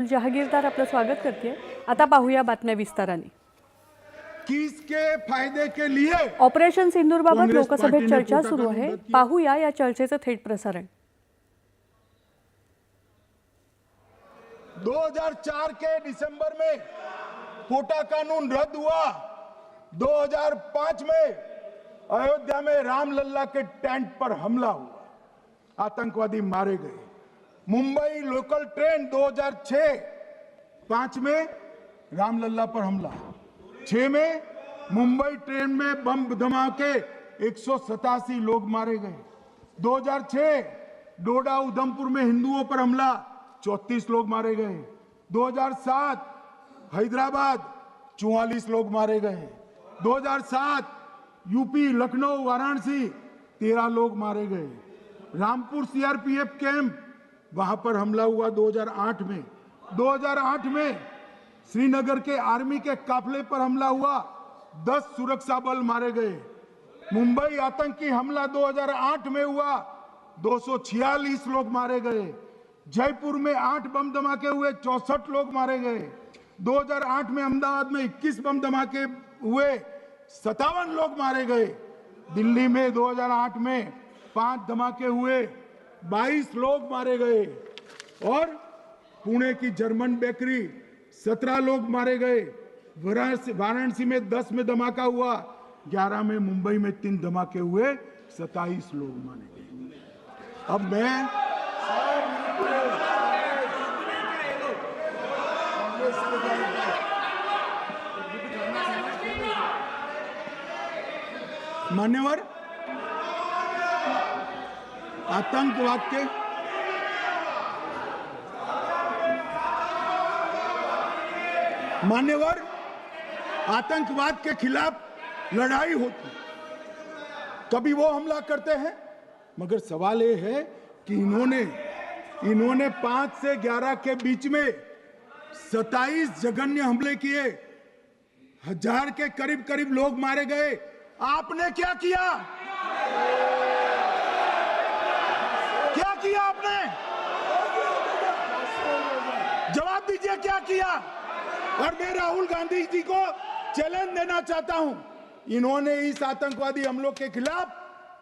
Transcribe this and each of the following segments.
जहागीरदार आपलं स्वागत करते। आता पाहूया बातम्या विस्ताराने। किसके फायदे के लिए ऑपरेशन सिंदूरबाबत लोकसभेत चर्चा सुरू आहे। पाहूया या चर्चेचं थेट प्रसारण। 2004 के दिसंबर में पोटा कानून रद्द हुआ। 2005 में अयोध्या में रामलल्ला के टेंट पर हमला हुआ, आतंकवादी मारे गए। मुंबई लोकल ट्रेन 2006-5 में रामलल्ला पर हमला, 6 में मुंबई ट्रेन में बम धमाके 187 लोग मारे गए। 2006 डोडा उधमपुर में हिंदुओं पर हमला, 34 लोग मारे गए। 2007 हैदराबाद 44 लोग मारे गए। 2007 यूपी लखनऊ वाराणसी 13 लोग मारे गए। रामपुर सीआरपीएफ कैंप वहां पर हमला हुआ 2008 में। 2008 में श्रीनगर के आर्मी के काफिले पर हमला हुआ, 10 सुरक्षा बल मारे गए। मुंबई आतंकी हमला 2008 में हुआ, 246 लोग मारे गए। जयपुर में 8 बम धमाके हुए, 64 लोग मारे गए। 2008 में अहमदाबाद में 21 बम धमाके हुए, 57 लोग मारे गए। दिल्ली में 2008 में 5 धमाके हुए, 22 लोग मारे गए। और पुणे की जर्मन बेकरी 17 लोग मारे गए। वाराणसी में 10 में धमाका हुआ, 11 में मुंबई में 3 धमाके हुए, 27 लोग मारे गए। अब मैं मान्यवर आतंकवाद के खिलाफ लड़ाई होती, कभी वो हमला करते हैं, मगर सवाल ये है कि इन्होंने 5 से 11 के बीच में 27 जघन्य हमले किए, 1000 के करीब लोग मारे गए। आपने क्या किया? क्या किया आपने? जवाब दीजिए, क्या किया? और मैं राहुल गांधी जी को चैलेंज देना चाहता हूं, इन्होंने इस आतंकवादी हमलों के खिलाफ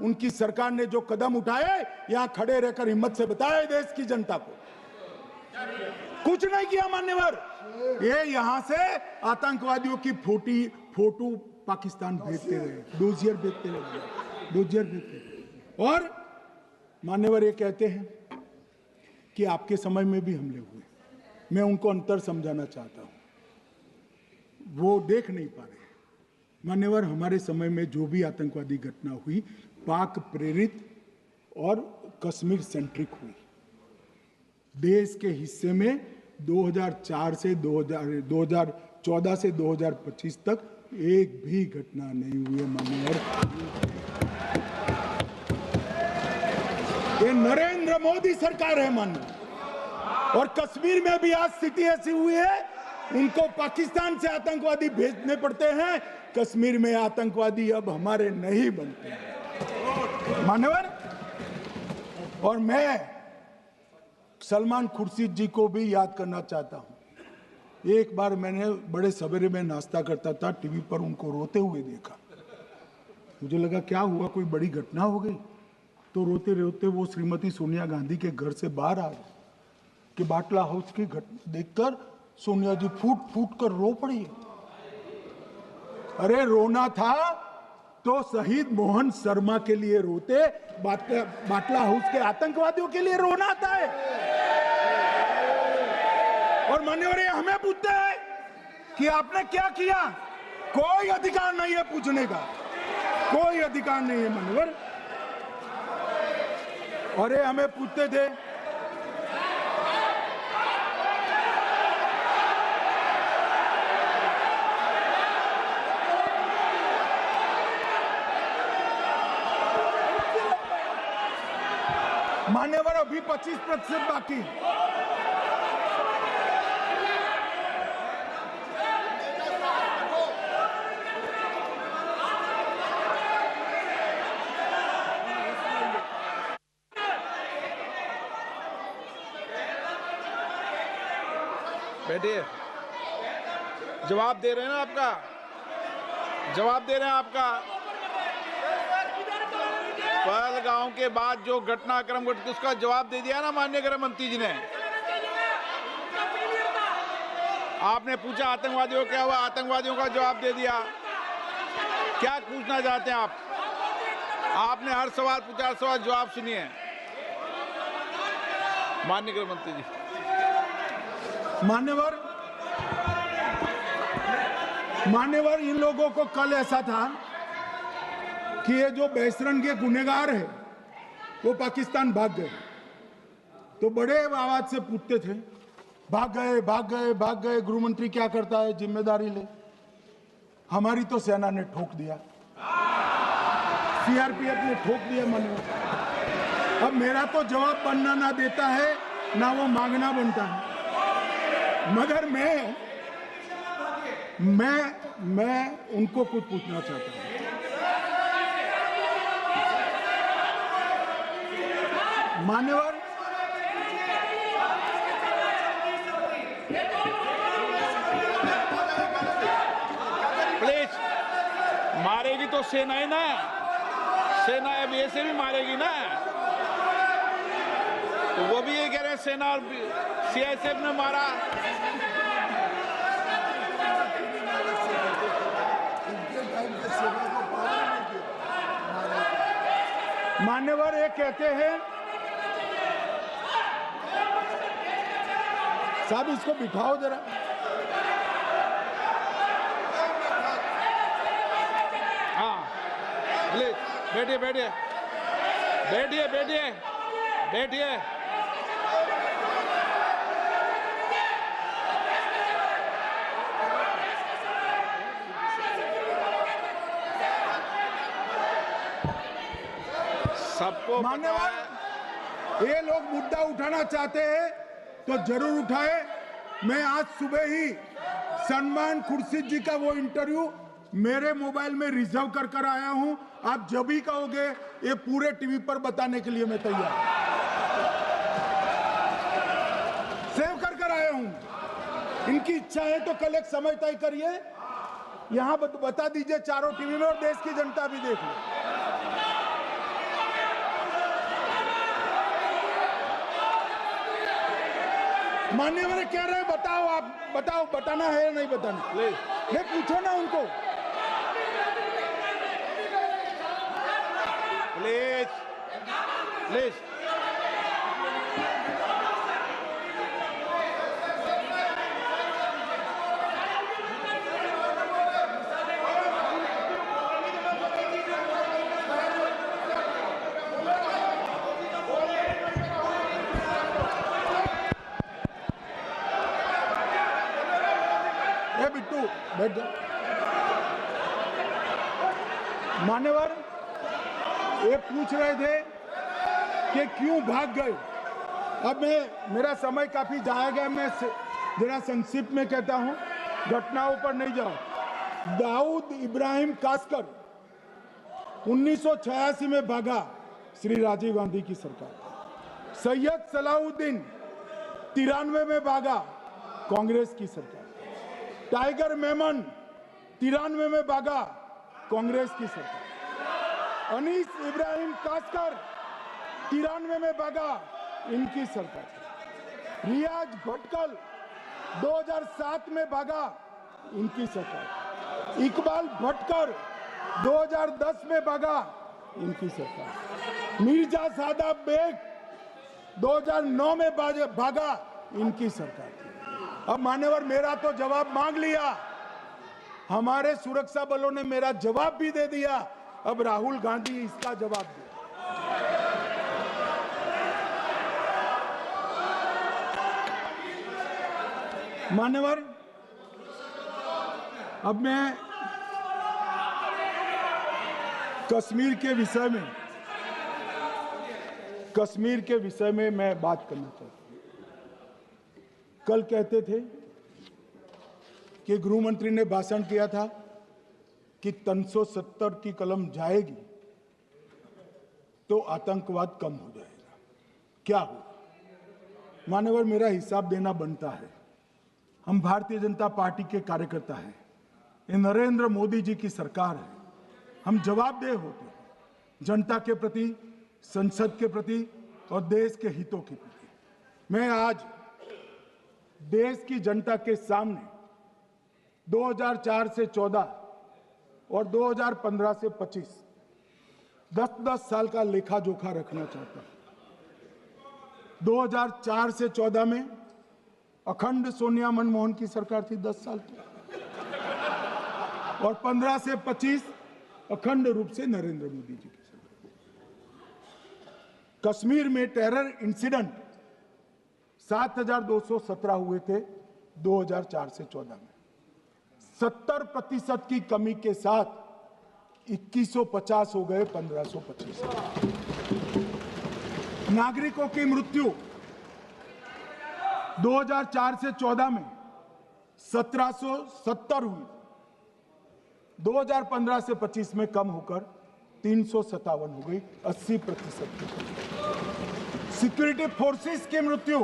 उनकी सरकार ने जो कदम उठाए, यहां खड़े रहकर हिम्मत से बताए देश की जनता को। कुछ नहीं किया मान्यवर। ये यहां से आतंकवादियों की फोटो पाकिस्तान भेजते रहे, डोजियर भेजते रहे। और मान्यवर ये कहते हैं कि आपके समय में भी हमले हुए। मैं उनको अंतर समझाना चाहता हूं, वो देख नहीं पा रहे। मान्यवर, हमारे समय में जो भी आतंकवादी घटना हुई, पाक प्रेरित और कश्मीर सेंट्रिक हुई। देश के हिस्से में 2014 से 2025 तक एक भी घटना नहीं हुई है मान्यवर। ये नरेंद्र मोदी सरकार है मान्यवर। और कश्मीर में भी आज स्थिति ऐसी हुई है, उनको पाकिस्तान से आतंकवादी भेजने पड़ते हैं। कश्मीर में आतंकवादी अब हमारे नहीं बनते हैं मान्यवर। और मैं सलमान खुर्शीद जी को भी याद करना चाहता हूं। एक बार मैंने बड़े सवेरे में नाश्ता करता था, टीवी पर उनको रोते हुए देखा। मुझे लगा क्या हुआ, कोई बड़ी घटना हो गई। तो रोते रोते वो श्रीमती सोनिया गांधी के घर से बाहर आ गए कि बाटला हाउस की घटना देखकर सोनिया जी फूट फूट कर रो पड़ी। अरे रोना था तो शहीद मोहन शर्मा के लिए रोते, बाटला हाउस के आतंकवादियों के लिए रोना आता है। और मान्यवर ये हमें पूछते हैं कि आपने क्या किया। कोई अधिकार नहीं है पूछने का, कोई अधिकार नहीं है मान्यवर। और ये हमें पूछते थे मान्यवर, अभी 25% बाकी। बैठिए। जवाब दे रहे हैं ना आपका, जवाब दे रहे हैं आपका। पहलगांव के बाद जो घटनाक्रम घटित उसका जवाब दे दिया ना माननीय गृह मंत्री जी ने। आपने पूछा आतंकवादियों क्या हुआ, आतंकवादियों का जवाब दे दिया। क्या पूछना चाहते हैं आप? आपने हर सवाल पूछा, हर सवाल जवाब सुनिए माननीय गृह मंत्री जी। मान्यवर, इन लोगों को कल ऐसा था कि ये जो बहसरन के गुनहगार है वो पाकिस्तान भाग गए, तो बड़े आवाज से पूछते थे भाग गए भाग गए भाग गए, गृह मंत्री क्या करता है, जिम्मेदारी ले। हमारी तो सेना ने ठोक दिया, सीआरपीएफ ने ठोक दिया। मान्यवर, अब मेरा तो जवाब बनना ना देता है ना वो मांगना बनता है, मगर मैं उनको कुछ पूछना चाहता हूं। मान्यवर, प्लीज, मारेगी तो सेना है ना, सेना अब ऐसे भी मारेगी ना, तो वो भी ये कह रहे हैं सेना और सीआईएसएफ ने मारा। मान्यवर, ये कहते हैं साहब इसको बिठाओ जरा। हाँ, प्लीज बैठिए बैठिए बैठिए बैठिए बैठिए। सबको मान्यवर, ये लोग मुद्दा उठाना चाहते हैं तो जरूर उठाए। मैं आज सुबह ही सलमान खुर्शीद जी का वो इंटरव्यू मेरे मोबाइल में रिजर्व कर आया हूं। आप जब भी कहोगे ये पूरे टीवी पर बताने के लिए मैं तैयार हूं। सेव कर आया हूं। इनकी इच्छा है तो कल एक समय तय करिए, यहां बता दीजिए चारों टीवी में, और देश की जनता भी देख ले। मान्यवर कह रहे हैं बताओ, आप बताओ, बताना है या नहीं बताना? नहीं, पूछो ना उनको। Please please. बिट्टू बैठ जाओ। मान्यवर, ये पूछ रहे थे कि क्यों भाग गए। अब मेरा समय काफी जाया गया, मैं जरा संक्षिप्त में कहता हूं, घटनाओं पर नहीं जाओ। दाऊद इब्राहिम कासकर 1986 में भागा, श्री राजीव गांधी की सरकार। सैयद सलाउद्दीन 93 में भागा, कांग्रेस की सरकार। टाइगर मेमन 93 में भागा, कांग्रेस की सरकार। अनीस इब्राहिम कासकर 93 में भागा, इनकी सरकार। रियाज भटकल 2007 में भागा, इनकी सरकार। इकबाल भटकर 2010 में भागा, इनकी सरकार। मिर्जा सादा बेग 2009 में भागा, इनकी सरकार। अब मान्यवर, मेरा तो जवाब मांग लिया, हमारे सुरक्षा बलों ने मेरा जवाब भी दे दिया, अब राहुल गांधी इसका जवाब दे। मान्यवर, अब मैं कश्मीर के विषय में मैं बात करना चाहता हूं। कल कहते थे कि गृह मंत्री ने भाषण किया था कि 370 की कलम जाएगी तो आतंकवाद कम हो जाएगा। क्या हो? मान्यवर, मेरा हिसाब देना बनता है। हम भारतीय जनता पार्टी के कार्यकर्ता हैं, ये नरेंद्र मोदी जी की सरकार है। हम जवाबदेह होते हैं जनता के प्रति, संसद के प्रति और देश के हितों के प्रति। मैं आज देश की जनता के सामने 2004 से 14 और 2015 से 25 10-10 साल का लेखा जोखा रखना चाहता हूं। 2004 से 14 में अखंड सोनिया मनमोहन की सरकार थी 10 साल की, और 15 से 25 अखंड रूप से नरेंद्र मोदी जी की सरकार। कश्मीर में टेरर इंसिडेंट 7217 हुए थे 2004 से 14 में। 70% की कमी के साथ 2150 हो गए 1525। नागरिकों की मृत्यु 2004 से 14 में 1770 हुई, 2015 से 25 में कम होकर 357 हो गई, 80%। सिक्योरिटी फोर्सेस की मृत्यु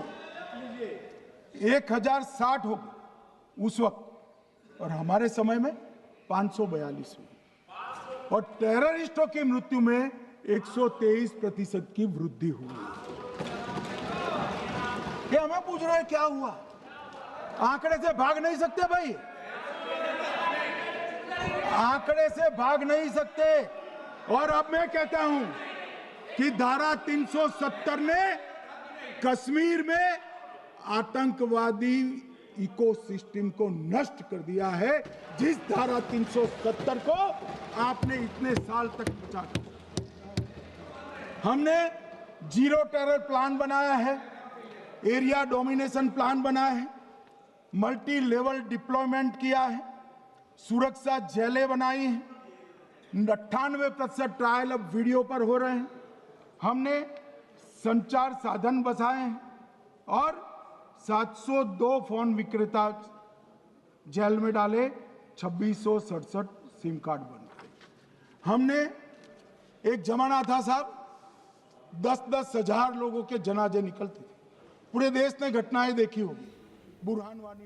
1060 हो गई उस वक्त, और हमारे समय में 542 हुई, और टेररिस्टों की मृत्यु में 123% की वृद्धि हुई। ये हमें पूछ रहे हैं क्या हुआ? आंकड़े से भाग नहीं सकते भाई, आंकड़े से भाग नहीं सकते। और अब मैं कहता हूं कि धारा 370 ने कश्मीर में आतंकवादी इकोसिस्टम को नष्ट कर दिया है, जिस धारा 370 को आपने इतने साल तक बचा कर। हमने जीरो टेरर प्लान बनाया है, एरिया डोमिनेशन प्लान बनाया है, मल्टी लेवल डिप्लॉयमेंट किया है, सुरक्षा जेलें बनाई हैं, 98% ट्रायल अब वीडियो पर हो रहे हैं। हमने संचार साधन बसाए हैं और 702 फोन विक्रेता जेल में डाले, 2667 सिम कार्ड बन गए। हमने, एक जमाना था साहब 10-10 हजार लोगों के जनाजे निकलते थे। पूरे देश ने घटनाएं देखी होगी, बुरहान वानी